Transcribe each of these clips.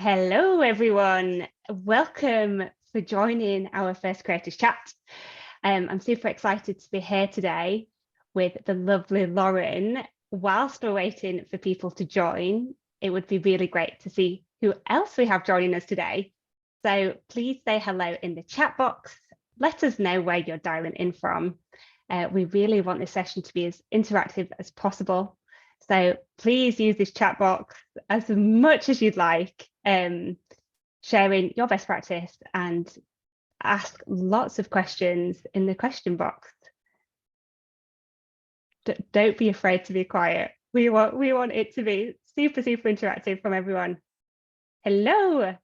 Hello, everyone. Welcome for joining our first Creators Chat. I'm super excited to be here today with the lovely Lauren. Whilst we're waiting for people to join, it would be really great to see who else we have joining us today. So please say hello in the chat box. Let us know where you're dialing in from. We really want this session to be as interactive as possible. So please use this chat box as much as you'd like, sharing your best practice and ask lots of questions in the question box. Don't be afraid to be quiet. We want it to be super interactive from everyone. Hello.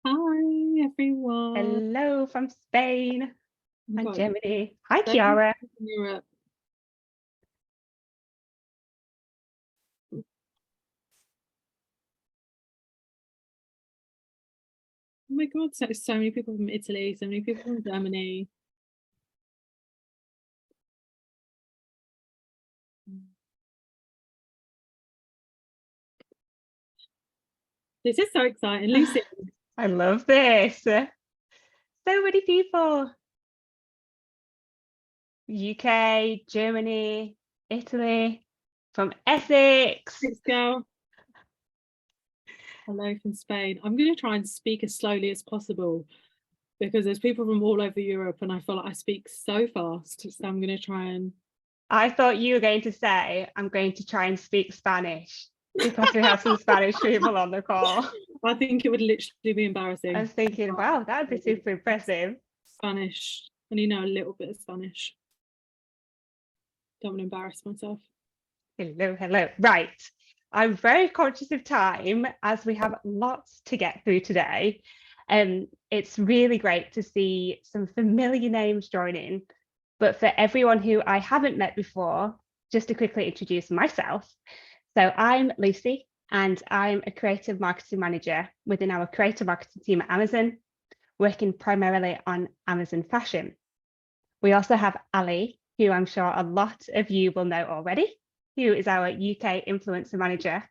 Hi, everyone. Hello from Spain and Germany. Hi, Thank Chiara. Europe. Oh my God, so many people from Italy, so many people from Germany. This is so exciting, Lucy. I love this. So many people. UK, Germany, Italy, from Essex. Let's go. Hello from Spain. I'm going to try and speak as slowly as possible because there's people from all over Europe and I feel like I speak so fast. So I'm going to try and... I thought you were going to say, I'm going to try and speak Spanish because we have some Spanish people on the call. I think it would literally be embarrassing. I was thinking, wow, that would be super impressive. Spanish. I need to know a little bit of Spanish. Don't want to embarrass myself. Hello. Right. I'm very conscious of time as we have lots to get through today. It's really great to see some familiar names joining. But for everyone who I haven't met before, just to quickly introduce myself. So I'm Lucy, and I'm a creative marketing manager within our creative marketing team at Amazon, working primarily on Amazon fashion. We also have Ali, who I'm sure a lot of you will know already, who is our UK influencer manager.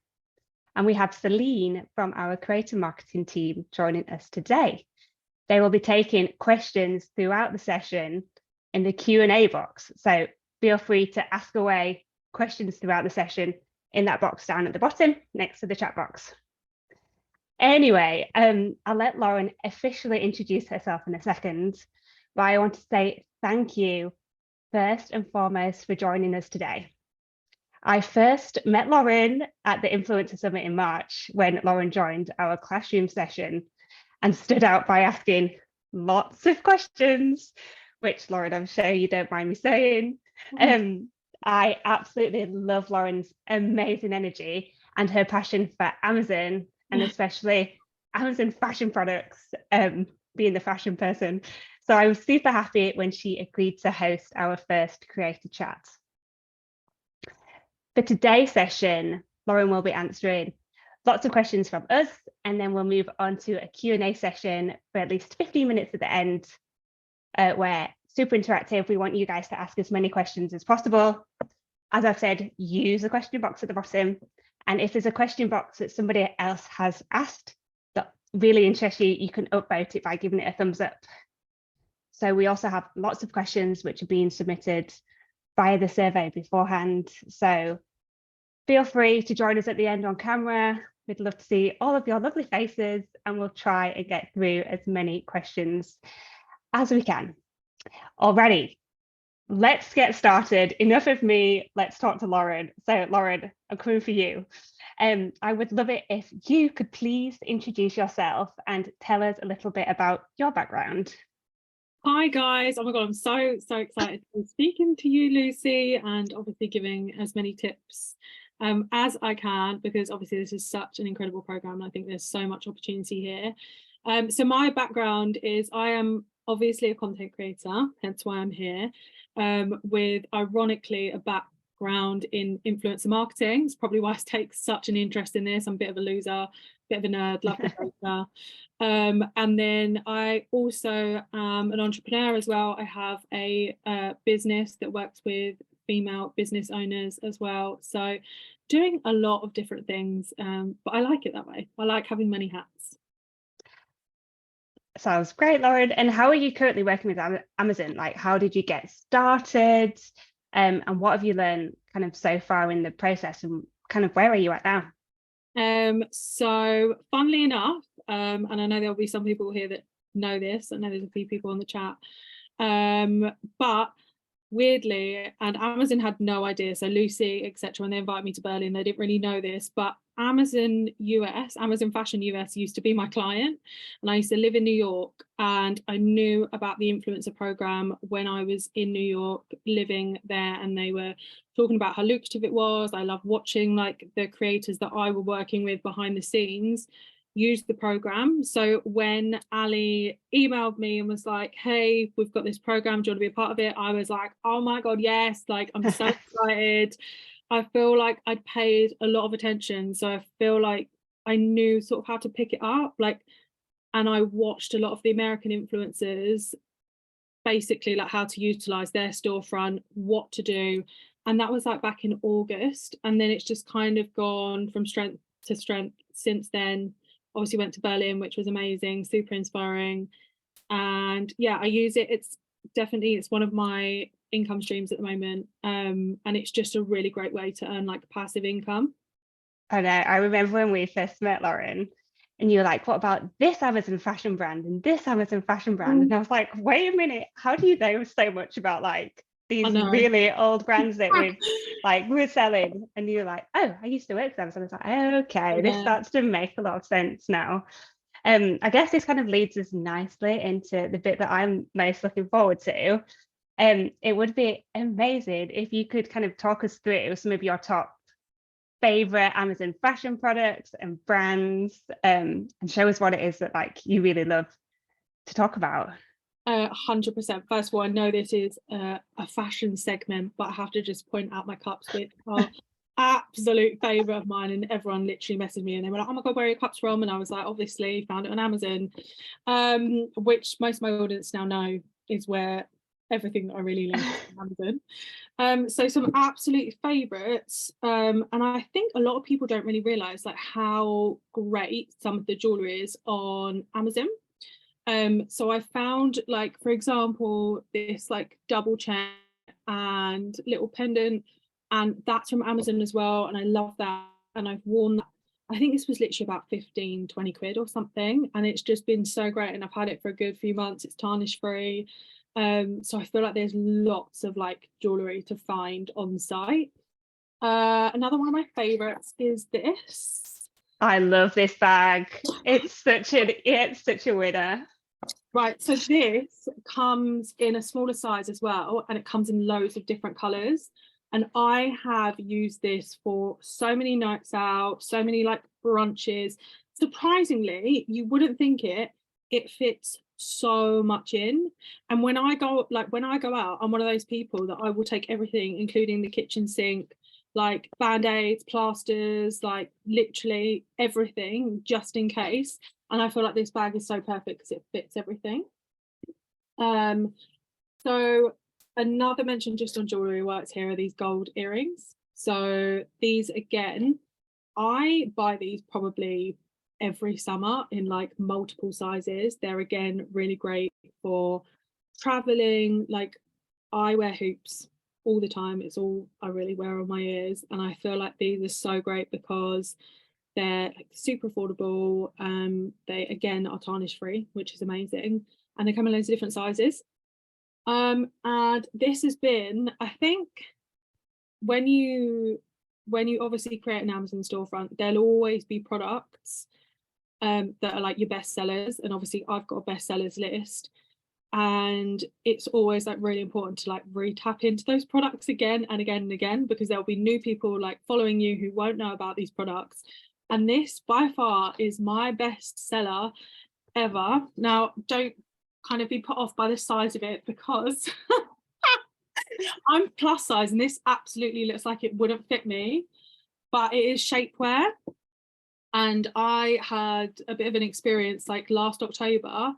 And we have Celine from our creative marketing team joining us today. They will be taking questions throughout the session in the Q&A box. So feel free to ask away questions throughout the session in that box down at the bottom next to the chat box. Anyway, I'll let Lauren officially introduce herself in a second, but I want to say thank you first and foremost for joining us today. I first met Lauren at the Influencer Summit in March when Lauren joined our classroom session and stood out by asking lots of questions, which, Lauren, I'm sure you don't mind me saying. I absolutely love Lauren's amazing energy and her passion for Amazon, and especially Amazon fashion products, being the fashion person. So I was super happy when she agreed to host our first creator chat. For today's session, Lauren will be answering lots of questions from us, and then we'll move on to a Q&A session for at least 15 minutes at the end, where super interactive. We want you guys to ask as many questions as possible. As I've said, use the question box at the bottom. And if there's a question box that somebody else has asked that really interests you, you can upvote it by giving it a thumbs up. So we also have lots of questions which are being submitted via the survey beforehand. So feel free to join us at the end on camera. We'd love to see all of your lovely faces, and we'll try and get through as many questions as we can. Alrighty, let's get started. Enough of me, let's talk to Lauren. So Lauren, I'm coming for you. I would love it if you could please introduce yourself and tell us a little bit about your background. Hi guys, oh my God, I'm so excited to be speaking to you, Lucy, and obviously giving as many tips as I can, because obviously this is such an incredible program and I think there's so much opportunity here. So my background is I am obviously a content creator, hence why I'm here, with ironically a background in influencer marketing. It's probably why I take such an interest in this. I'm a bit of a loser, bit of a nerd, love the data. And then I also am an entrepreneur as well. I have a business that works with female business owners as well. So doing a lot of different things, but I like it that way. I like having many hats. Sounds great, Lauren. And how are you currently working with Amazon? Like, how did you get started? And what have you learned kind of so far in the process, and kind of where are you at now? So funnily enough, and I know there'll be some people here that know this. I know there's a few people on the chat. But weirdly, and Amazon had no idea. So Lucy, etc., when they invited me to Berlin, they didn't really know this, but Amazon Fashion US used to be my client, and I used to live in New York, and I knew about the influencer program when I was in New York living there, and they were talking about how lucrative it was. I love watching like the creators that I were working with behind the scenes use the program. So when Ali emailed me and was like, hey, we've got this program, do you want to be a part of it? I was like, oh my God, yes, like I'm so excited. I feel like I'd paid a lot of attention, so I feel like I knew sort of how to pick it up, like, and I watched a lot of the American influencers, basically like how to utilize their storefront, what to do, and that was like back in August, and then it's just kind of gone from strength to strength since then. Obviously went to Berlin, which was amazing, super inspiring, and yeah, I use it. It's one of my income streams at the moment, and it's just a really great way to earn like passive income. I know. I remember when we first met, Lauren, and you were like, what about this Amazon fashion brand and this Amazon fashion brand? And I was like, wait a minute, how do you know so much about like I these know. really old brands that we're selling? And you're like, oh, I used to work for them. So I was like, oh, okay, this Yeah. starts to make a lot of sense now. I guess this kind of leads us nicely into the bit that I'm most looking forward to. It would be amazing if you could kind of talk us through some of your top favorite Amazon fashion products and brands, and show us what it is that like you really love to talk about. 100%. First of all, I know this is a fashion segment, but I have to just point out my cups, which are absolute favorite of mine, and everyone literally messaged me and they were like, oh my God, where are your cups from? And I was like, obviously found it on Amazon, which most of my audience now know is where everything that I really love is on Amazon. So some absolute favorites, and I think a lot of people don't really realize like how great some of the jewelry is on Amazon. So I found, like, for example, this like double chain and little pendant, and that's from Amazon as well, and I love that, and I've worn that. I think this was literally about 15-20 quid or something, and it's just been so great, and I've had it for a good few months. It's tarnish free, so I feel like there's lots of like jewelry to find on site. Another one of my favorites is this. I love this bag. It's such a winner. Right, so this comes in a smaller size as well, and it comes in loads of different colours. And I have used this for so many nights out, so many like brunches. Surprisingly, you wouldn't think it fits so much in. And when I go out, I'm one of those people that I will take everything, including the kitchen sink, like band-aids, plasters, like literally everything, just in case. And I feel like this bag is so perfect because it fits everything. So another mention just on jewelry works here are these gold earrings. So these, again, I buy these probably every summer in like multiple sizes. They're again really great for traveling. Like, I wear hoops all the time. It's all I really wear on my ears, and I feel like these are so great because they're like super affordable. They again are tarnish free, which is amazing, and they come in loads of different sizes. And this has been, I think, when you obviously create an Amazon storefront, there'll always be products that are like your best sellers, and obviously I've got a best sellers list, and it's always like really important to like re-tap into those products again and again and again, because there'll be new people like following you who won't know about these products. And this by far is my best seller ever. Now, don't kind of be put off by the size of it, because I'm plus size and this absolutely looks like it wouldn't fit me, but it is Shapewear. And I had a bit of an experience like last October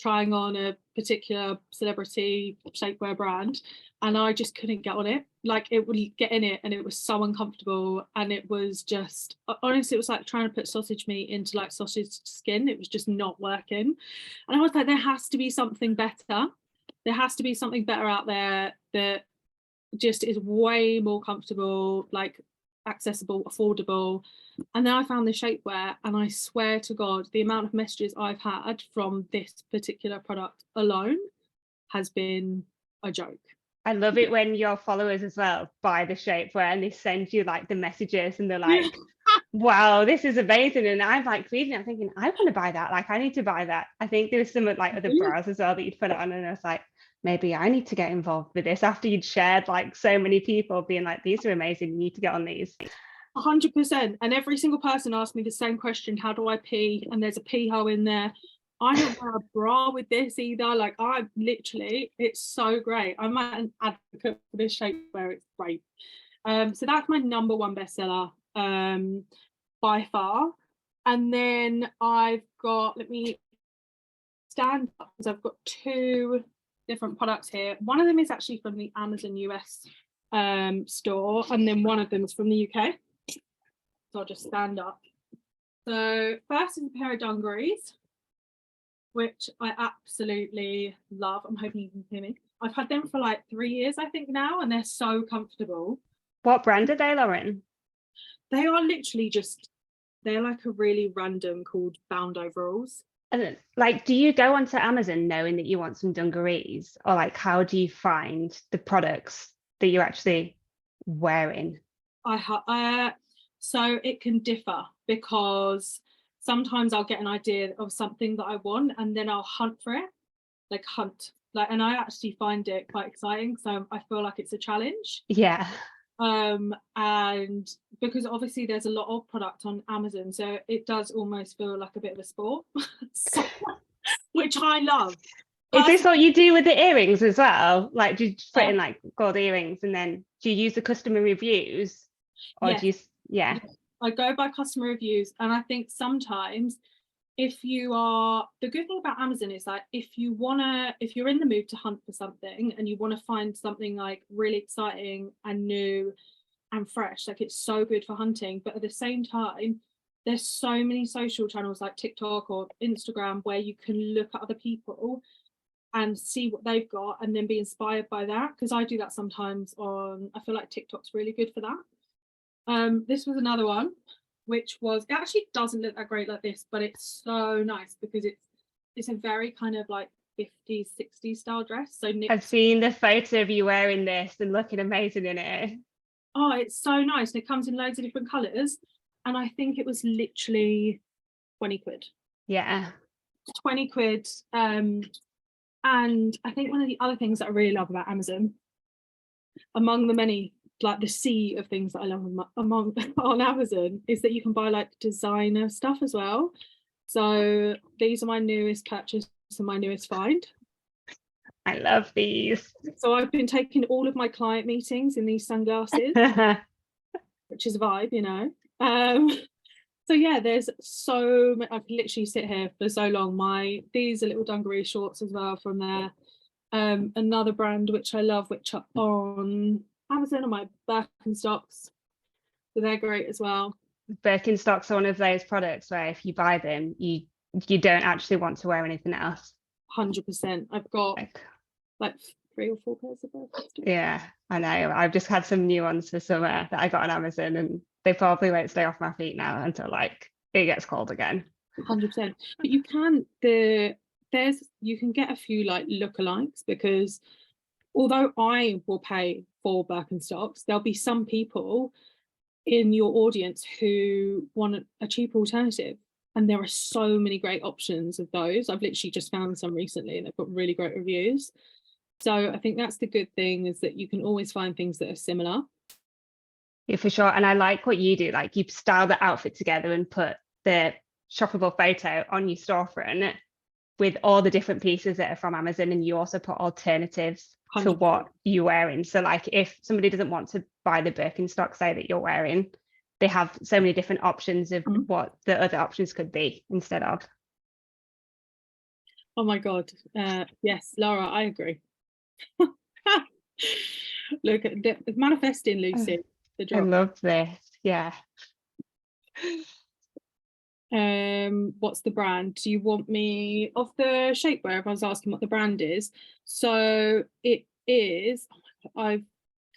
trying on a particular celebrity shapewear brand, and I just couldn't get on it. Like, it would get in it and it was so uncomfortable, and it was just, honestly, it was like trying to put sausage meat into like sausage skin. It was just not working. And I was like, there has to be something better. There has to be something better out there that just is way more comfortable, like accessible, affordable. And then I found the shapewear, and I swear to God, the amount of messages I've had from this particular product alone has been a joke. I love it when your followers as well buy the shapewear and they send you like the messages and they're like, wow, this is amazing. And I'm like reading it, I'm thinking, I want to buy that. Like, I need to buy that. I think there was some like other bras as well that you'd put it on, and I was like, maybe I need to get involved with this after you'd shared like so many people being like, these are amazing, you need to get on these. 100%. And every single person asked me the same question: how do I pee? And there's a pee hole in there. I don't wear a bra with this either. Like, I literally, it's so great. I'm an advocate for this shapewear. It's great. So that's my number one bestseller by far. And then I've got, let me stand up, because I've got two different products here. One of them is actually from the Amazon US store, and then one of them is from the UK. So I'll just stand up. So first is a pair of dungarees, which I absolutely love. I'm hoping you can hear me. I've had them for like 3 years, I think now, and they're so comfortable. What brand are they, Lauren? They are literally just, they're like a really random called Bound Overalls. And like, do you go onto Amazon knowing that you want some dungarees, or like, how do you find the products that you're actually wearing? So it can differ, because sometimes I'll get an idea of something that I want, and then I'll hunt for it, and I actually find it quite exciting. So I feel like it's a challenge. Yeah. And because obviously there's a lot of product on Amazon, so it does almost feel like a bit of a sport, which I love. Is this what you do with the earrings as well? Like, do you put in Yeah. like gold earrings, and then do you use the customer reviews, or Yes. do you? Yeah. I go by customer reviews, and I think sometimes the good thing about Amazon is that if you're in the mood to hunt for something and you want to find something like really exciting and new and fresh, like, it's so good for hunting. But at the same time, there's so many social channels like TikTok or Instagram where you can look at other people and see what they've got and then be inspired by that, because I do that sometimes I feel like TikTok's really good for that. This was another one, which was, it actually doesn't look that great like this, but it's so nice because it's a very kind of like 50s 60s style dress. So I've seen the photo of you wearing this and looking amazing in it. Oh, it's so nice, and it comes in loads of different colors, and I think it was literally 20 quid. Yeah, 20 quid. And I think one of the other things that I really love about Amazon, among the many, like the sea of things that I love on Amazon, is that you can buy like designer stuff as well. So these are my newest purchase and my newest find. I love these. So I've been taking all of my client meetings in these sunglasses, which is a vibe, you know. So yeah, there's so I could literally sit here for so long. These are little dungaree shorts as well from there. Another brand which I love, which are on Amazon, are my Birkenstocks. So they're great as well. Birkenstocks are one of those products where if you buy them, you don't actually want to wear anything else. 100%. I've got like 3 or 4 pairs of Birkenstocks. Yeah, I know. I've just had some new ones for summer that I got on Amazon, and they probably won't stay off my feet now until like it gets cold again. 100%. But you can get a few like lookalikes, because although I will pay for Birkenstocks, there'll be some people in your audience who want a cheaper alternative, and there are so many great options of those. I've literally just found some recently and they've got really great reviews. So I think that's the good thing, is that you can always find things that are similar. Yeah, for sure. And I like what you do, like you style the outfit together and put the shoppable photo on your storefront with all the different pieces that are from Amazon, and you also put alternatives 100%. To what you're wearing. So like if somebody doesn't want to buy the Birkenstock, say, that you're wearing, they have so many different options of what the other options could be instead of. Oh my God. Yes, Laura, I agree. Look at manifesting, Lucy, the I drop. love this. Yeah. What's the brand? Do you want me of the shapewear? Everyone's asking what the brand is. So it is, oh my God, I've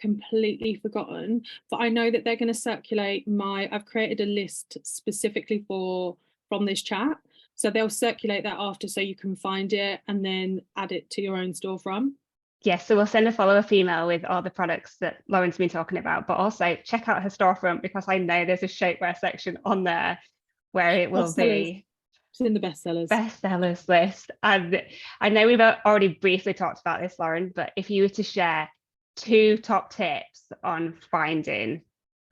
completely forgotten, but I know that they're going to circulate I've created a list specifically from this chat. So they'll circulate that after so you can find it and then add it to your own storefront. Yes, so we'll send a follow-up email with all the products that Lauren's been talking about, but also check out her storefront because I know there's a shapewear section on there where it will Bestsellers. be It's in the bestsellers. bestsellers list. And I know we've already briefly talked about this, Lauren, but if you were to share 2 top tips on finding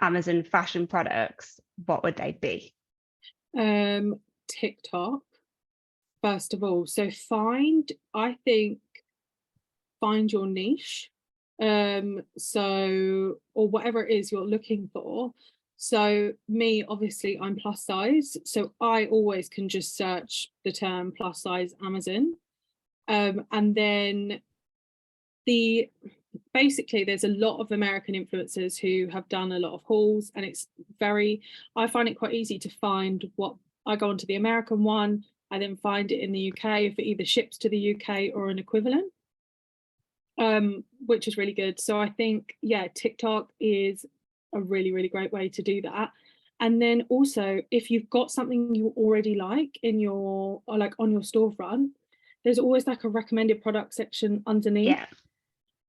Amazon fashion products, what would they be? TikTok, first of all. So I think find your niche. So, or whatever it is you're looking for. So me, obviously I'm plus size, so I always can just search the term plus size Amazon. And then basically there's a lot of American influencers who have done a lot of hauls, and I find it quite easy to find what I go onto the American one, I then find it in the UK if it either ships to the UK or an equivalent, which is really good. So I think, yeah, TikTok is a really, really great way to do that. And then also, if you've got something you already like on your storefront, there's always like a recommended product section underneath. Yeah.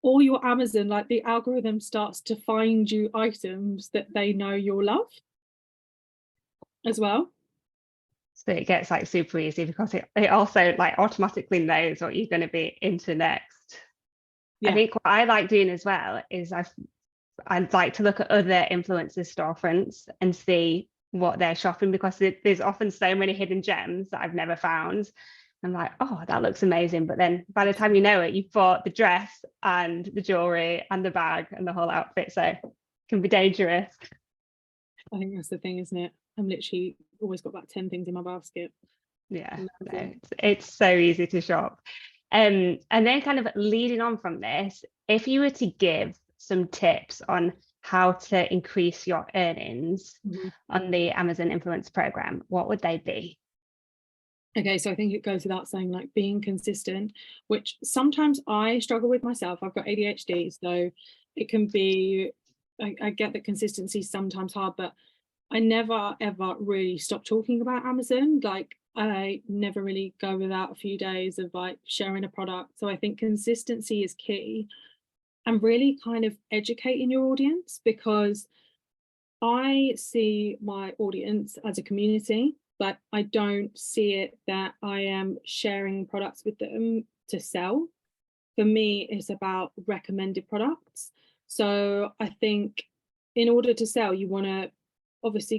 Or your Amazon, like the algorithm starts to find you items that they know you'll love as well. So it gets like super easy because it also like automatically knows what you're going to be into next. I Yeah. think what I like doing as well is I'd like to look at other influencers' storefronts and see what they're shopping because there's often so many hidden gems that I've never found. I'm like, oh, that looks amazing. But then by the time you know it, you've bought the dress and the jewelry and the bag and the whole outfit. So it can be dangerous. I think that's the thing, isn't it? I'm literally always got about 10 things in my basket. Yeah, no, it's so easy to shop. And then kind of leading on from this, if you were to give some tips on how to increase your earnings on the Amazon Influence Program, what would they be? Okay, so I think it goes without saying, like being consistent, which sometimes I struggle with myself. I've got ADHD, so it can be, I get that consistency is sometimes hard, but I never ever really stop talking about Amazon. Like I never really go without a few days of like sharing a product. So I think consistency is key, and really kind of educating your audience, because I see my audience as a community, but I don't see it that I am sharing products with them to sell. For me, it's about recommended products. So I think in order to sell, you want to obviously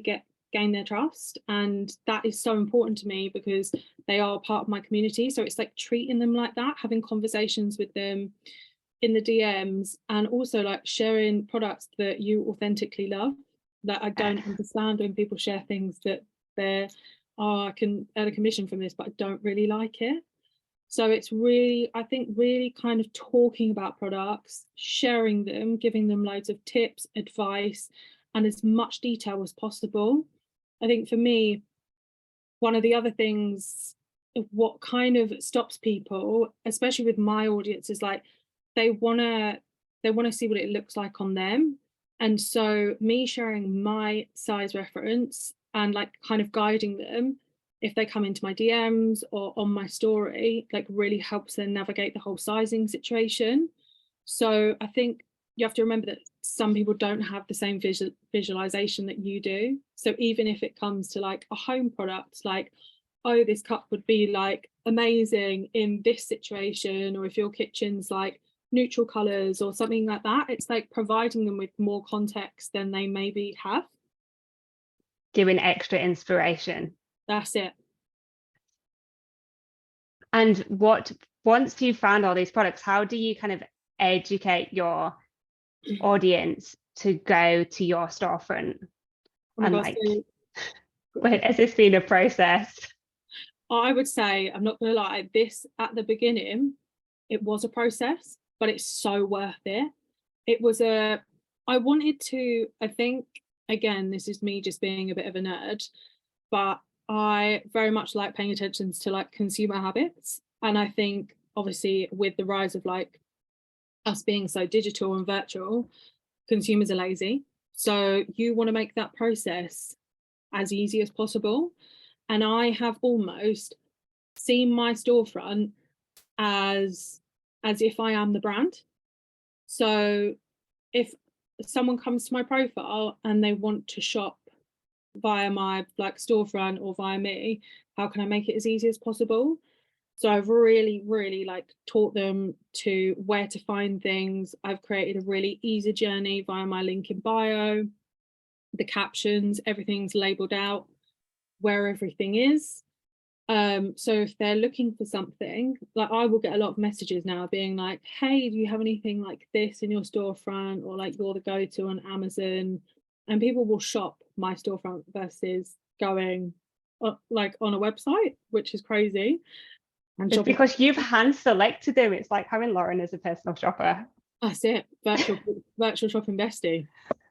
gain their trust. And that is so important to me because they are part of my community. So it's like treating them like that, having conversations with them in the DMs, and also like sharing products that you authentically love. That I don't understand when people share things that I can earn a commission from this, but I don't really like it. So it's really, I think, really kind of talking about products, sharing them, giving them loads of tips, advice, and as much detail as possible. I think for me, one of the other things, what kind of stops people, especially with my audience, is like they want to see what it looks like on them. And so me sharing my size reference and like kind of guiding them if they come into my DMs or on my story, like really helps them navigate the whole sizing situation. So I think you have to remember that some people don't have the same visualization that you do. So even if it comes to like a home product, like, oh, this cup would be like amazing in this situation, or if your kitchen's like neutral colors or something like that, it's like providing them with more context than they maybe have. Giving extra inspiration. That's it. And once you've found all these products, how do you kind of educate your audience to go to your storefront? Oh my And God, like, so has this been a process? I would say, I'm not gonna lie, this at the beginning, it was a process, but it's so worth it. It was I wanted to, I think, again, this is me just being a bit of a nerd, but I very much like paying attention to like consumer habits. And I think obviously with the rise of like us being so digital and virtual, consumers are lazy. So you want to make that process as easy as possible. And I have almost seen my storefront as if I am the brand. So if someone comes to my profile and they want to shop via my like storefront or via me, how can I make it as easy as possible? So I've really like taught them to where to find things. I've created a really easy journey via my link in bio, the captions, everything's labeled out where everything is. So if they're looking for something, like I will get a lot of messages now being like, hey, do you have anything like this in your storefront, or like you're the go-to on Amazon? And people will shop my storefront versus going like on a website, which is crazy. And It's shopping, because you've hand selected them. It's like having Lauren as a personal shopper. that's it, virtual shopping bestie.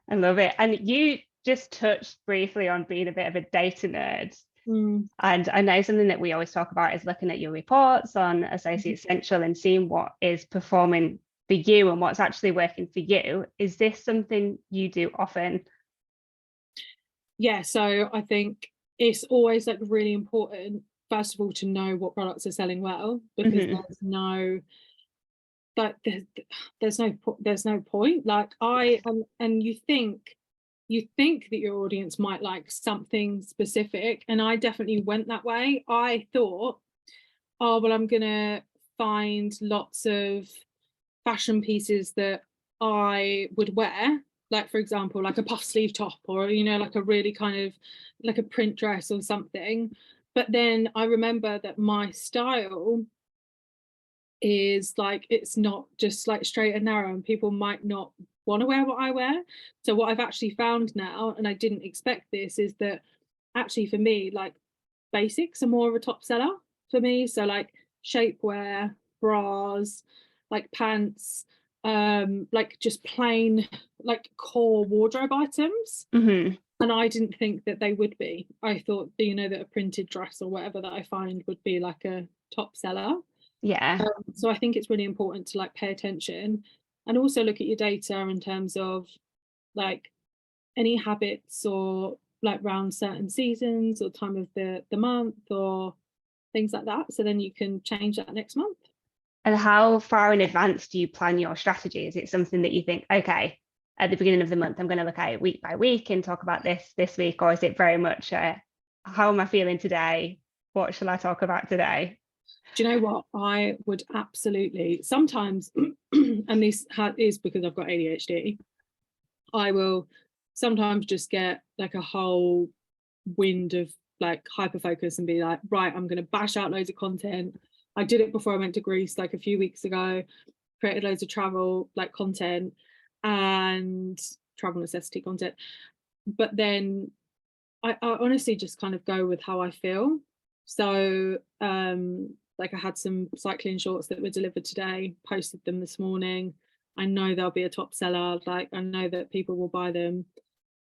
I love it. And you just touched briefly on being a bit of a data nerd. Mm. And I know something that we always talk about is looking at your reports on Associate Central and seeing what is performing for you and what's actually working for you. Is this something you do often? Yeah, so I think it's always like really important, first of all, to know what products are selling well, because there's no, but there's no point. Like and you think that your audience might like something specific, and I definitely went that way. I thought, oh well, I'm gonna find lots of fashion pieces that I would wear, like for example like a puff sleeve top, or you know, like a really kind of like a print dress or something. But then I remember that my style is like, it's not just like straight and narrow, and people might not want to wear what I wear. So what I've actually found now, and I didn't expect this, is that actually for me, like basics are more of a top seller for me. So like shapewear, bras, like pants, like just plain like core wardrobe items. And I didn't think that they would be. I thought, you know, that a printed dress or whatever that I find would be like a top seller. Yeah. So I think it's really important to like pay attention and also look at your data in terms of like any habits or like around certain seasons or time of the month or things like that. So then you can change that next month. And how far in advance do you plan your strategy? Is it something that you think, okay, at the beginning of the month, I'm going to look at it week by week and talk about this week? Or is it very much, how am I feeling today? What shall I talk about today? Do you know what? I would absolutely sometimes, and this is because I've got ADHD, I will sometimes just get like a whole wind of like hyper focus and be like, right, I'm going to bash out loads of content. I did it before I went to Greece like a few weeks ago, created loads of travel like content and travel necessity content. But then I honestly just kind of go with how I feel. So like I had some cycling shorts that were delivered today, posted them this morning. I know they'll be a top seller, like I know that people will buy them.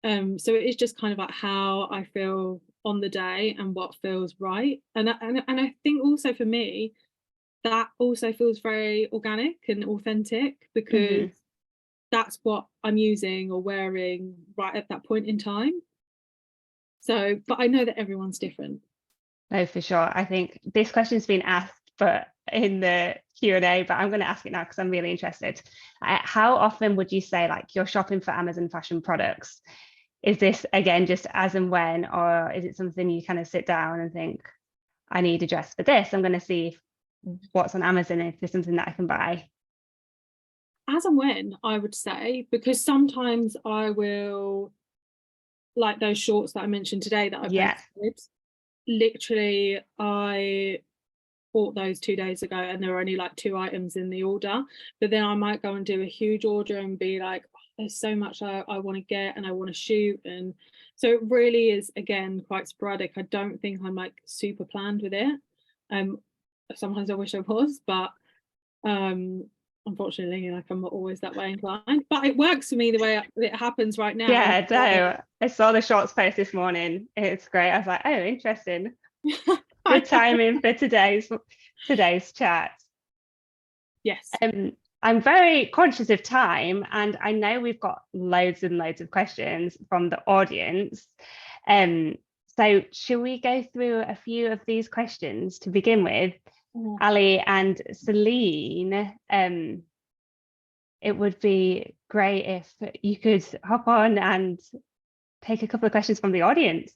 So it is just kind of like how I feel on the day and what feels right. And I think also for me, that also feels very organic and authentic, because that's what I'm using or wearing right at that point in time. So, but I know that everyone's different. No, for sure. I think this question's been asked but in the Q&A, but I'm going to ask it now because I'm really interested. How often would you say like you're shopping for Amazon fashion products? Is this again just as and when, or is it something you kind of sit down and think, I need a dress for this, I'm going to see what's on Amazon if there's something that I can buy? As and when, I would say, because sometimes I will, like those shorts that I mentioned today that I posted, literally I bought those 2 days ago and there were only like 2 items in the order, but then I might go and do a huge order and be like, there's so much I want to get and I want to shoot, and so it really is again quite sporadic. I don't think I'm like super planned with it. Sometimes I wish I was, but unfortunately, like I'm not always that way inclined, but it works for me the way it happens right now. Yeah, no, I saw the shorts post this morning. It's great. I was like, oh, interesting. Good timing for today's chat. Yes. I'm very conscious of time, and I know we've got loads and loads of questions from the audience. So should we go through a few of these questions to begin with? Ali and Celine, it would be great if you could hop on and take a couple of questions from the audience.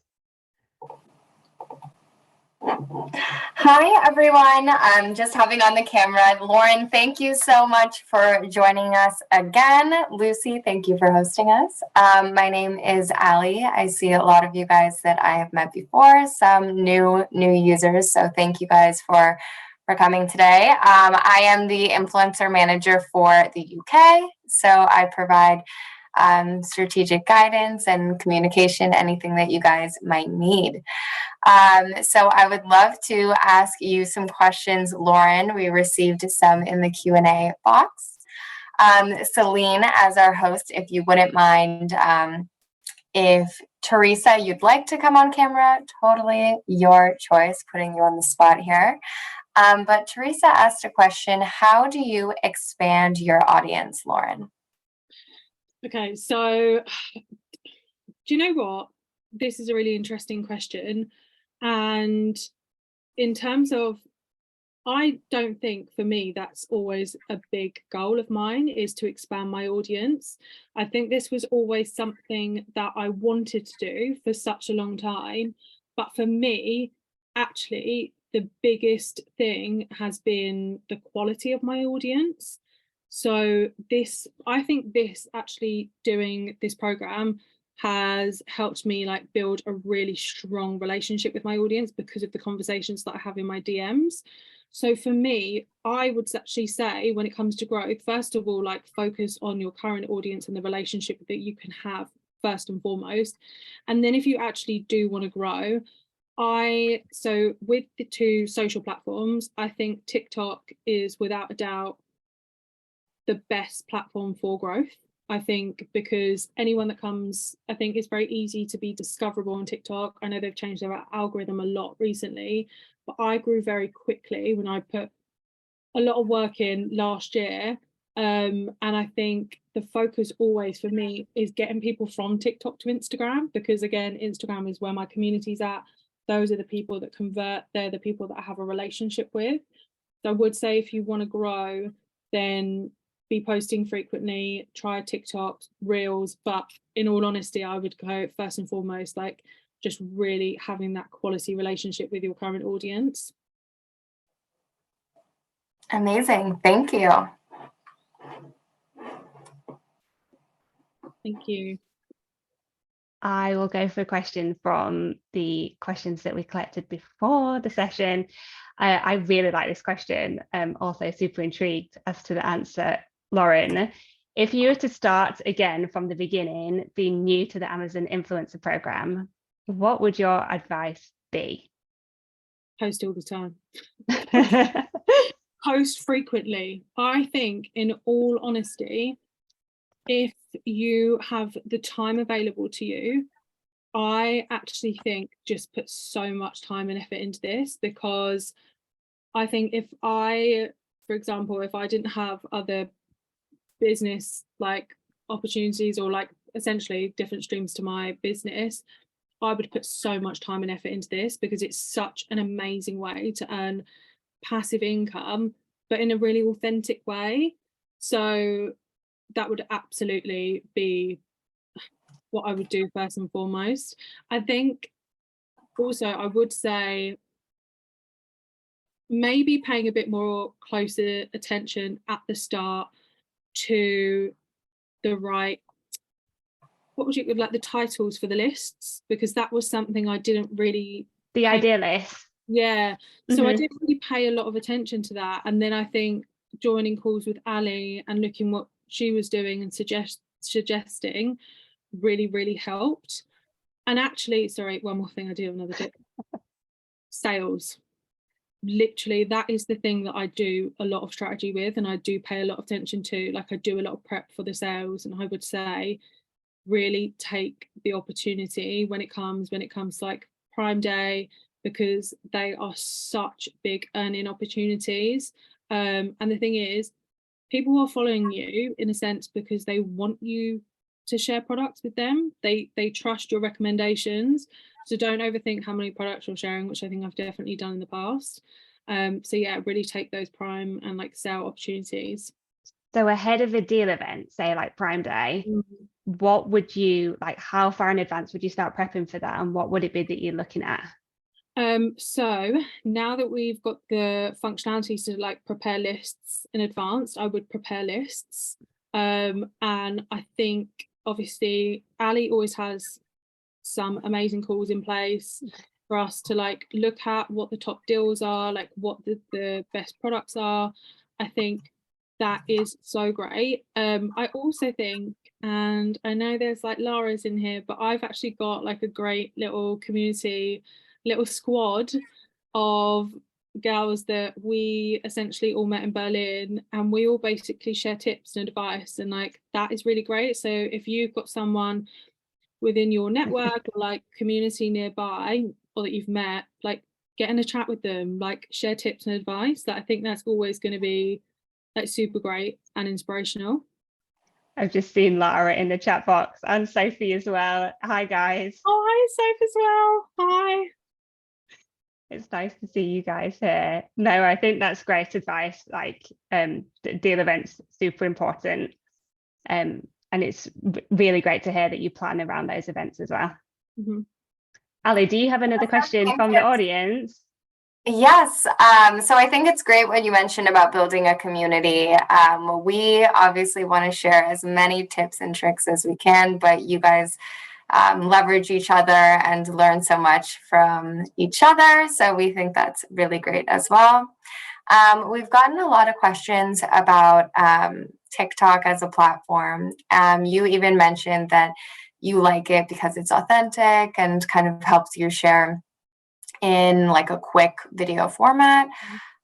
Hi, everyone. I'm just hopping on the camera. Lauren, thank you so much for joining us again. Lucy, thank you for hosting us. My name is Ali. I see a lot of you guys that I have met before, some new users. So thank you guys for coming today. I am the influencer manager for the UK. So I provide strategic guidance and communication, anything that you guys might need. So I would love to ask you some questions, Lauren. We received some in the Q&A box. Celine, as our host, if you wouldn't mind, if Teresa, you'd like to come on camera, totally your choice, putting you on the spot here. But Teresa asked a question, how do you expand your audience, Lauren? Okay, so do you know what? This is a really interesting question. And in terms of, I don't think for me that's always a big goal of mine, is to expand my audience. I think this was always something that I wanted to do for such a long time. But for me, actually, the biggest thing has been the quality of my audience. So I think this actually doing this program has helped me like build a really strong relationship with my audience because of the conversations that I have in my DMs. So for me, I would actually say when it comes to growth, first of all, like focus on your current audience and the relationship that you can have first and foremost. And then if you actually do want to grow, so with the two social platforms, I think TikTok is without a doubt the best platform for growth. I think because anyone that comes, I think it's very easy to be discoverable on TikTok. I know they've changed their algorithm a lot recently, but I grew very quickly when I put a lot of work in last year. And I think the focus always for me is getting people from TikTok to Instagram, because again, Instagram is where my community's at. Those are the people that convert. They're the people that I have a relationship with. So I would say if you want to grow, then be posting frequently, try TikTok, Reels, but in all honesty, I would go first and foremost, like just really having that quality relationship with your current audience. Amazing. Thank you. Thank you. I will go for a question from the questions that we collected before the session. I really like this question. Also super intrigued as to the answer. Lauren, if you were to start again from the beginning, being new to the Amazon influencer program, what would your advice be? Post all the time. Post frequently. I think, in all honesty, if you have the time available to you, I actually think just put so much time and effort into this, because I think for example, if I didn't have other business like opportunities or like essentially different streams to my business, I would put so much time and effort into this because it's such an amazing way to earn passive income, but in a really authentic way. So that would absolutely be what I would do first and foremost. I think also I would say maybe paying a bit more closer attention at the start to the right, what would you like, the titles for the lists, because that was something I didn't really the idea list. Yeah, so I didn't really pay a lot of attention to that. And then I think joining calls with Ali and looking what she was doing and suggesting really helped. And actually, sorry, one more thing, I do have another tip. Sales. Literally, that is the thing that I do a lot of strategy with, and I do pay a lot of attention to. Like, I do a lot of prep for the sales, and I would say really take the opportunity when it comes to like Prime Day, because they are such big earning opportunities. And the thing is, people are following you in a sense because they want you to share products with them. They trust your recommendations. So don't overthink how many products you're sharing, which I think I've definitely done in the past. So yeah, really take those Prime and like sale opportunities. So ahead of a deal event, say like Prime Day, what would you like, how far in advance would you start prepping for that, and what would it be that you're looking at? So now that we've got the functionalities to like prepare lists in advance, I would prepare lists. And I think obviously Ali always has some amazing calls in place for us to like look at what the top deals are, like what the best products are. I think that is so great. I also think, and I know there's like Lara's in here, but I've actually got like a great little community, little squad of girls that we essentially all met in Berlin, and we all basically share tips and advice, and like that is really great. So if you've got someone within your network or like community nearby, or that you've met, like get in a chat with them, like share tips and advice. That I think that's always going to be like super great and inspirational. I've just seen Lara in the chat box, and Sophie as well. Hi guys. Oh, hi Sophie as well. Hi. It's nice to see you guys here. No, I think that's great advice. Like deal events, super important. And it's really great to hear that you plan around those events as well. Ali, do you have another question from the audience? Yes. So I think it's great what you mentioned about building a community. We obviously want to share as many tips and tricks as we can, but you guys leverage each other and learn so much from each other. So we think that's really great as well. We've gotten a lot of questions about TikTok as a platform. You even mentioned that you like it because it's authentic and kind of helps you share in like a quick video format.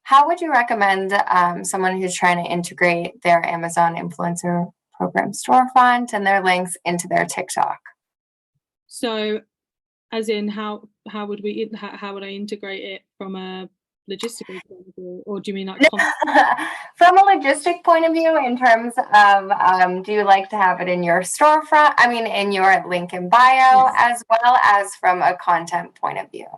How would you recommend someone who's trying to integrate their Amazon influencer program storefront and their links into their TikTok? So as in how would I integrate it from a logistical point of view, or do you mean like from a logistic point of view, in terms of do you like to have it in your storefront, I mean in your link in bio, as well as from a content point of view?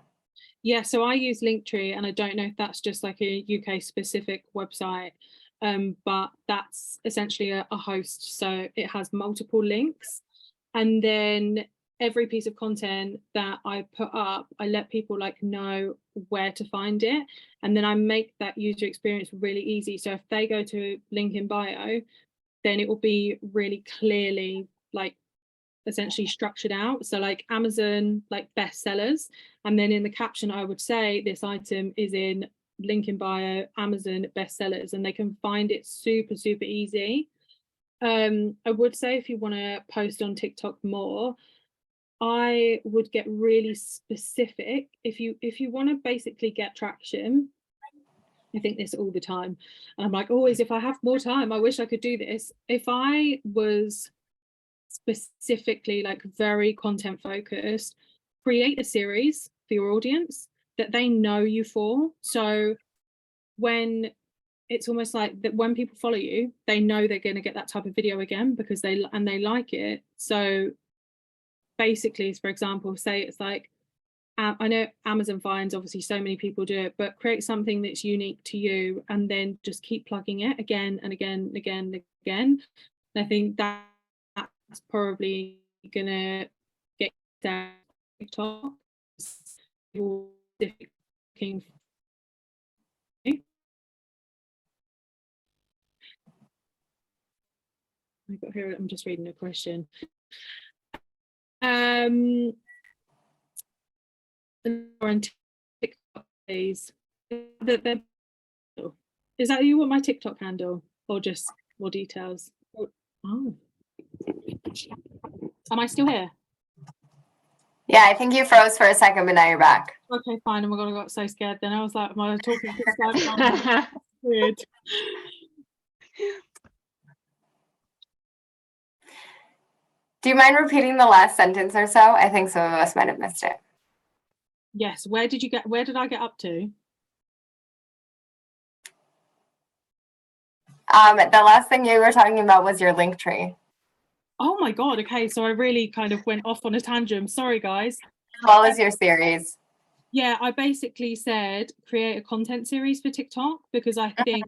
Yeah, so I use Linktree, and I don't know if that's just like a UK specific website, but that's essentially a host, so it has multiple links, and then every piece of content that I put up, I let people like know where to find it, and then I make that user experience really easy. So if they go to link in bio, then it will be really clearly like essentially structured out. So like Amazon, like bestsellers, and then in the caption I would say this item is in link in bio, Amazon bestsellers, and they can find it super easy. I would say if you want to post on TikTok more, I would get really specific. If you want to basically get traction, I think this all the time, and I'm like, always, if I have more time, I wish I could do this. If I was specifically like very content focused, create a series for your audience that they know you for. So when it's almost like that, when people follow you, they know they're going to get that type of video again because they like it. So basically, for example, say it's like, I know Amazon finds obviously so many people do it, but create something that's unique to you and then just keep plugging it again and again and again and again. And I think that's probably gonna get down TikTok. I got here. I'm just reading a question. TikTok, please. Is that you want my TikTok handle, or just more details? Oh, Am I still here? Yeah, I think you froze for a second, but now you're back. Okay, fine. Oh my God, I got so scared then. I was like, am I talking to Skype? Weird. Do you mind repeating the last sentence or so? I think some of us might have missed it. Yes. Where did I get up to? The last thing you were talking about was your link tree. Oh my God. Okay. So I really kind of went off on a tangent. Sorry, guys. As well as your series. Yeah, I basically said create a content series for TikTok because I think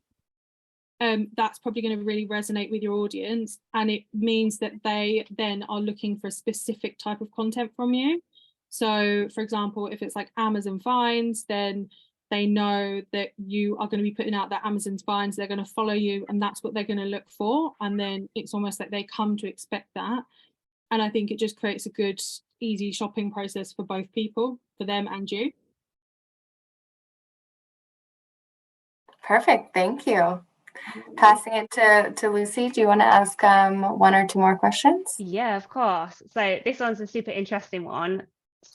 that's probably going to really resonate with your audience, and it means that they then are looking for a specific type of content from you. So for example, if it's like Amazon finds, then they know that you are going to be putting out that Amazon finds, they're going to follow you, and that's what they're going to look for, and then it's almost like they come to expect that. And I think it just creates a good easy shopping process for both people, for them and you. Perfect, thank you. Passing it to Lucy, do you want to ask one or two more questions? Yeah, of course. So this one's a super interesting one.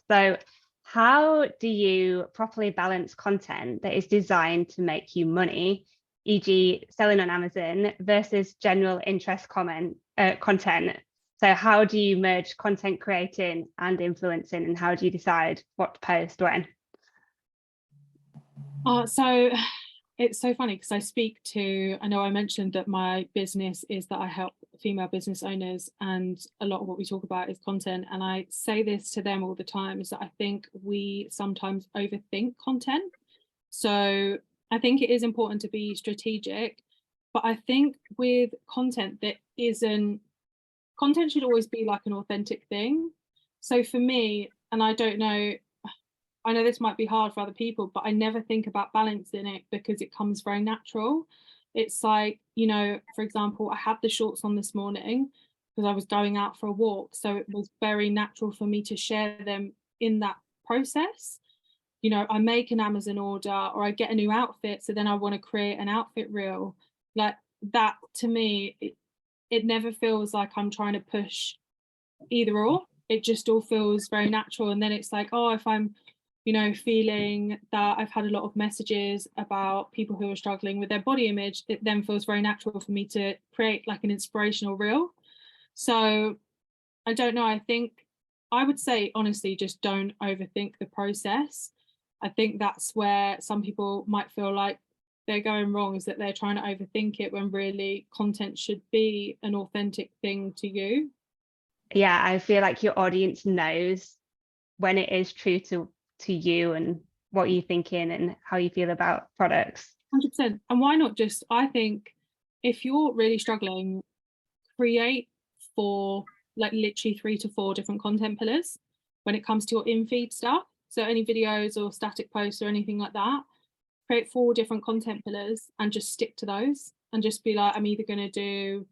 So how do you properly balance content that is designed to make you money, e.g. selling on Amazon, versus general interest content? So how do you merge content creating and influencing, and how do you decide what to post when? So it's so funny because I know I mentioned that my business is that I help female business owners, and a lot of what we talk about is content. And I say this to them all the time, is that I think we sometimes overthink content. So I think it is important to be strategic, but I think with content content should always be like an authentic thing. So for me, and I know this might be hard for other people, but I never think about balancing it because it comes very natural. It's like, for example, I had the shorts on this morning because I was going out for a walk. So it was very natural for me to share them in that process. I make an Amazon order or I get a new outfit, so then I want to create an outfit reel. Like that, to me, it never feels like I'm trying to push either or. It just all feels very natural. And then it's like, oh, if I'm feeling that I've had a lot of messages about people who are struggling with their body image, it then feels very natural for me to create like an inspirational reel. So I don't know. I think I would say, honestly, just don't overthink the process. I think that's where some people might feel like they're going wrong, is that they're trying to overthink it when really content should be an authentic thing to you. Yeah, I feel like your audience knows when it is true to you and what you're thinking and how you feel about products. 100%. And why not just, I think if you're really struggling, create literally 3 to 4 different content pillars when it comes to your in-feed stuff. So any videos or static posts or anything like that, create 4 different content pillars and just stick to those, and just be like, I'm either going to do,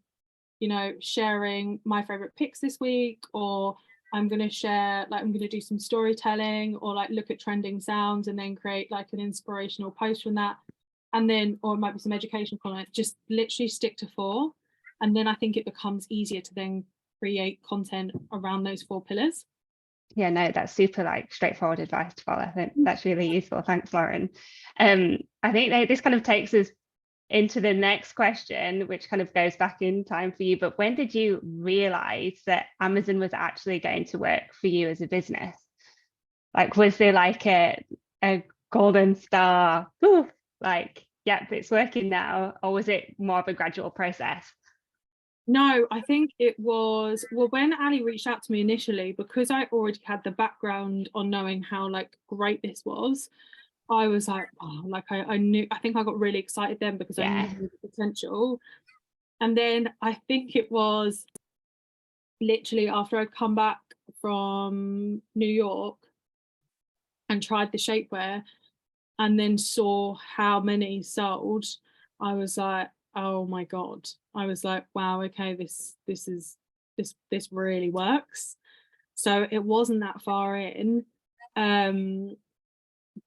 sharing my favorite picks this week, or I'm going to share, like, I'm going to do some storytelling, or like look at trending sounds and then create like an inspirational post from that. And then, or it might be some educational content. Just literally stick to 4. And then I think it becomes easier to then create content around those 4 pillars. Yeah, no, that's super straightforward advice to follow. I think that's really useful. Thanks, Lauren. I think this kind of takes us into the next question, which kind of goes back in time for you. But when did you realize that Amazon was actually going to work for you as a business? Like, was there like a golden star, yep, it's working now? Or was it more of a gradual process? No, I think it was, when Ali reached out to me initially, because I already had the background on knowing how great this was, I was like, oh, I think I got really excited then because I knew the potential. And then I think it was literally after I'd come back from New York and tried the shapewear and then saw how many sold, I was like, oh my God. I was like, wow, okay, this really works. So it wasn't that far in.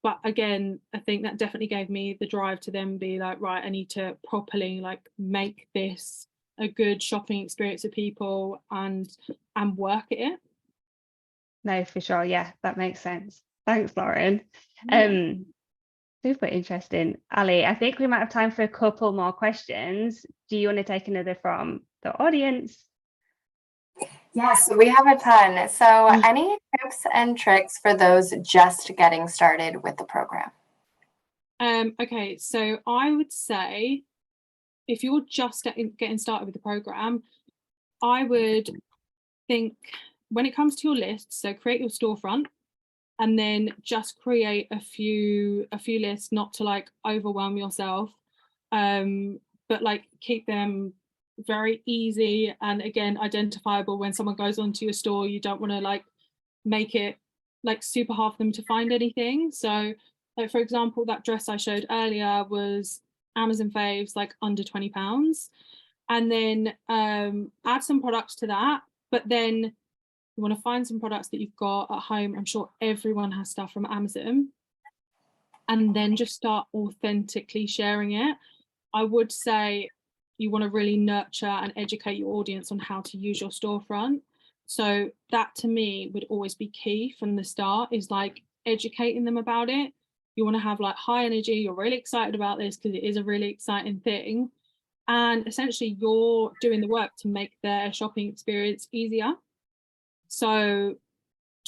But again, I think that definitely gave me the drive to then be like, right, I need to properly make this a good shopping experience for people and work at it. No, for sure. Yeah, that makes sense. Thanks, Lauren. Yeah. Super interesting. Ali, I think we might have time for a couple more questions. Do you want to take another from the audience? Yes, we have a ton. So any tips and tricks for those just getting started with the program? Okay, so I would say if you're just getting started with the program, I would think when it comes to your list, so create your storefront and then just create a few lists, not to like overwhelm yourself, but like keep them very easy and again identifiable. When someone goes onto your store, you don't want to like make it like super hard for them to find anything. So like for example, that dress I showed earlier was Amazon faves, like under £20, and then add some products to that. But then you want to find some products that you've got at home. I'm sure everyone has stuff from Amazon, and then just start authentically sharing it. I would say you want to really nurture and educate your audience on how to use your storefront. So that to me would always be key from the start, is like educating them about it. You want to have like high energy, you're really excited about this because it is a really exciting thing. And essentially you're doing the work to make their shopping experience easier. So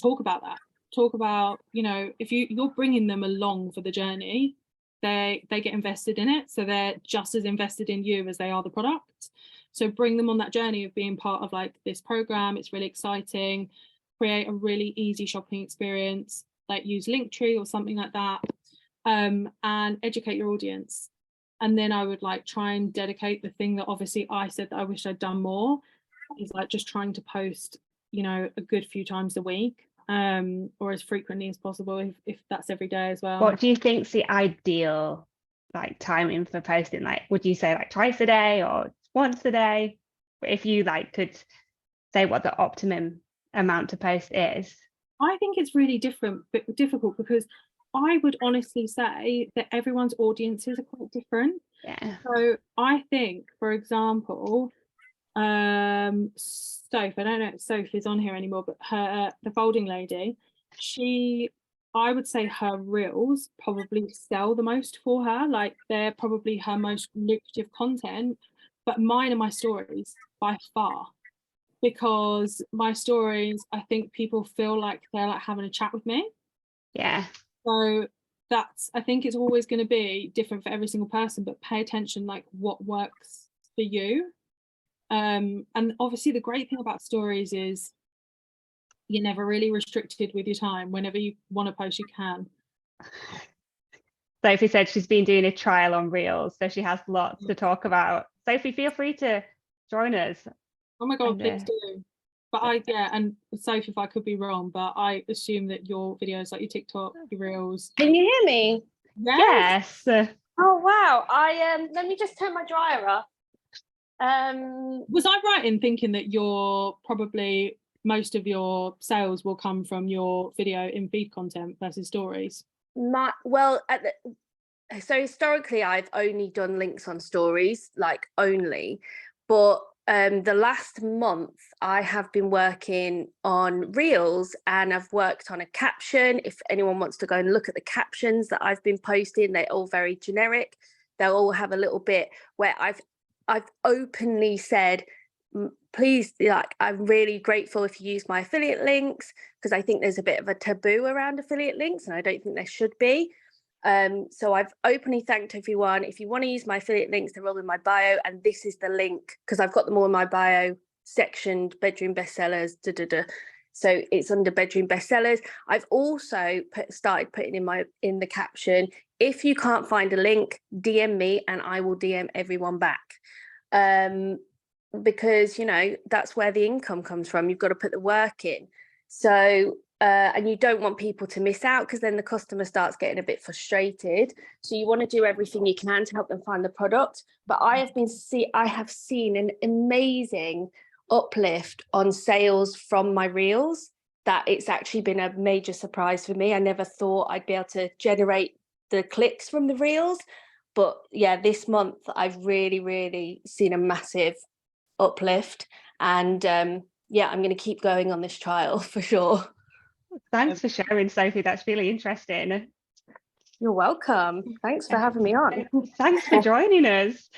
talk about that. Talk about, you know, if you're bringing them along for the journey, they get invested in it. So they're just as invested in you as they are the product. So bring them on that journey of being part of like this program. It's really exciting. Create a really easy shopping experience, like use Linktree or something like that, and educate your audience. And then I would like try and dedicate the thing that obviously I said that I wish I'd done more, is like just trying to post, you know, a good few times a week, or as frequently as possible, if that's every day as well. What do you think's the ideal like timing for posting? Like, would you say like twice a day or once a day? If you like could say what the optimum amount to post is. I think it's really difficult because I would honestly say that everyone's audiences are quite different. Yeah. So I think, for example, Soph, I don't know if Soph is on here anymore, but the folding lady, I would say her reels probably sell the most for her. Like they're probably her most lucrative content, but mine are my stories by far, because my stories, I think people feel like they're like having a chat with me. Yeah. So I think it's always going to be different for every single person, but pay attention like what works for you. And obviously the great thing about stories is you're never really restricted with your time. Whenever you want to post, you can. Sophie said she's been doing a trial on Reels, so she has lots to talk about. Sophie, feel free to join us. Oh my God, please do. But and Sophie, if I could be wrong, but I assume that your videos, like your TikTok, your Reels. Can you hear me? Yes. Oh wow! Let me just turn my dryer off. Was I right in thinking that most of your sales will come from your video in feed content versus stories? So historically I've only done links on stories, like only, but the last month I have been working on Reels, and I've worked on a caption. If anyone wants to go and look at the captions that I've been posting, they're all very generic. They'll all have a little bit where I've openly said, please, like, I'm really grateful if you use my affiliate links, because I think there's a bit of a taboo around affiliate links, and I don't think there should be. So I've openly thanked everyone. If you want to use my affiliate links, they're all in my bio, and this is the link, because I've got them all in my bio, sectioned bedroom bestsellers. So it's under bedroom bestsellers. I've also started putting in the caption, if you can't find a link, DM me and I will DM everyone back. Because, you know, that's where the income comes from. You've got to put the work in. So and you don't want people to miss out, because then the customer starts getting a bit frustrated. So you want to do everything you can to help them find the product. But I have seen an amazing uplift on sales from my Reels, that it's actually been a major surprise for me. I never thought I'd be able to generate the clicks from the Reels. But yeah, this month I've really, really seen a massive uplift. And yeah, I'm going to keep going on this trial for sure. Thanks for sharing, Sophie. That's really interesting. You're welcome. Thanks for having me on. Thanks for joining us.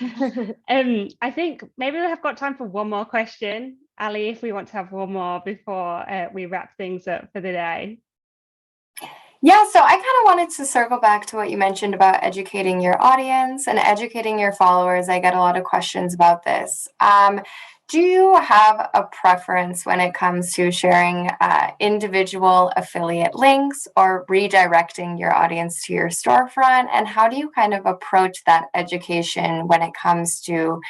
I think maybe we have got time for one more question. Ali, if we want to have one more before we wrap things up for the day. Yeah, so I kind of wanted to circle back to what you mentioned about educating your audience and educating your followers. I get a lot of questions about this. Do you have a preference when it comes to sharing individual affiliate links or redirecting your audience to your storefront? And how do you kind of approach that education when it comes to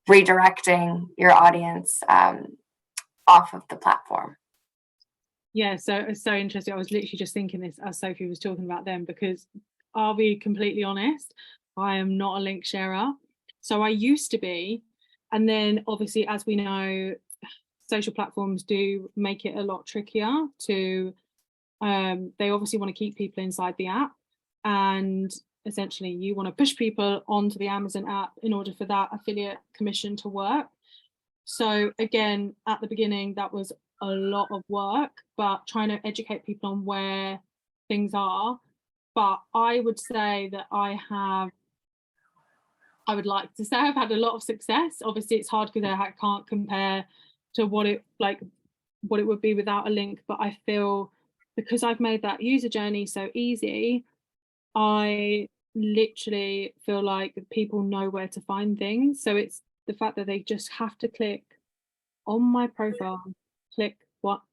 redirecting your audience off of the platform? Yeah, so it's so interesting. I was literally just thinking this as Sophie was talking about them, because I'll be completely honest, I am not a link sharer. So I used to be. And then obviously, as we know, social platforms do make it a lot trickier to, they obviously want to keep people inside the app. And essentially you want to push people onto the Amazon app in order for that affiliate commission to work. So again, at the beginning, that was a lot of work, but trying to educate people on where things are. But I would say that I would like to say I've had a lot of success. Obviously it's hard because I can't compare to what it would be without a link, but I feel because I've made that user journey so easy, I literally feel like people know where to find things. So it's the fact that they just have to click on my profile, click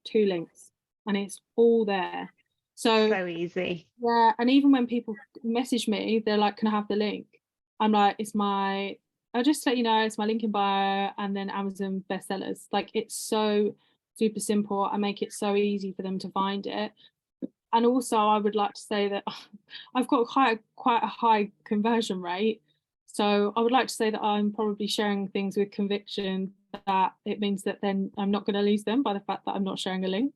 2 links, and it's all there. So easy. Yeah, and even when people message me, they're like, can I have the link? I'm like, I'll just let you know, it's my link in bio and then Amazon bestsellers. Like, it's so super simple. I make it so easy for them to find it. And also I would like to say that I've got quite a high conversion rate. So I would like to say that I'm probably sharing things with conviction, that it means that then I'm not going to lose them by the fact that I'm not sharing a link.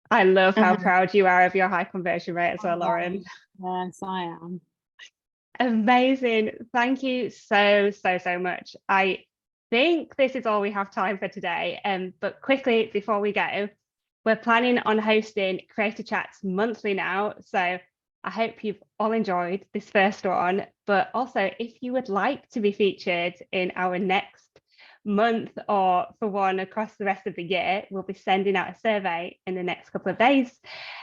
I love how proud you are of your high conversion rate as well, Lauren. Yes, I am. Amazing. Thank you so much. I think this is all we have time for today. But quickly before we go, we're planning on hosting Creator Chats monthly now. So I hope you've all enjoyed this first one. But also, if you would like to be featured in our next month or for one across the rest of the year, we'll be sending out a survey in the next couple of days.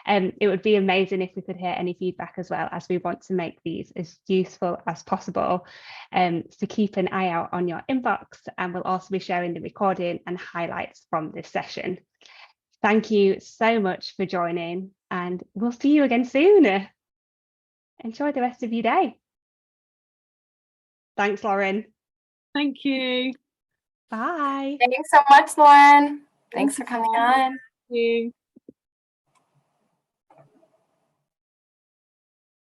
It would be amazing if we could hear any feedback as well, as we want to make these as useful as possible. So keep an eye out on your inbox, and we'll also be sharing the recording and highlights from this session. Thank you so much for joining, and we'll see you again soon. Enjoy the rest of your day. Thanks, Lauren. Thank you. Bye. Thanks so much, Lauren. Thanks for coming on. Thank you.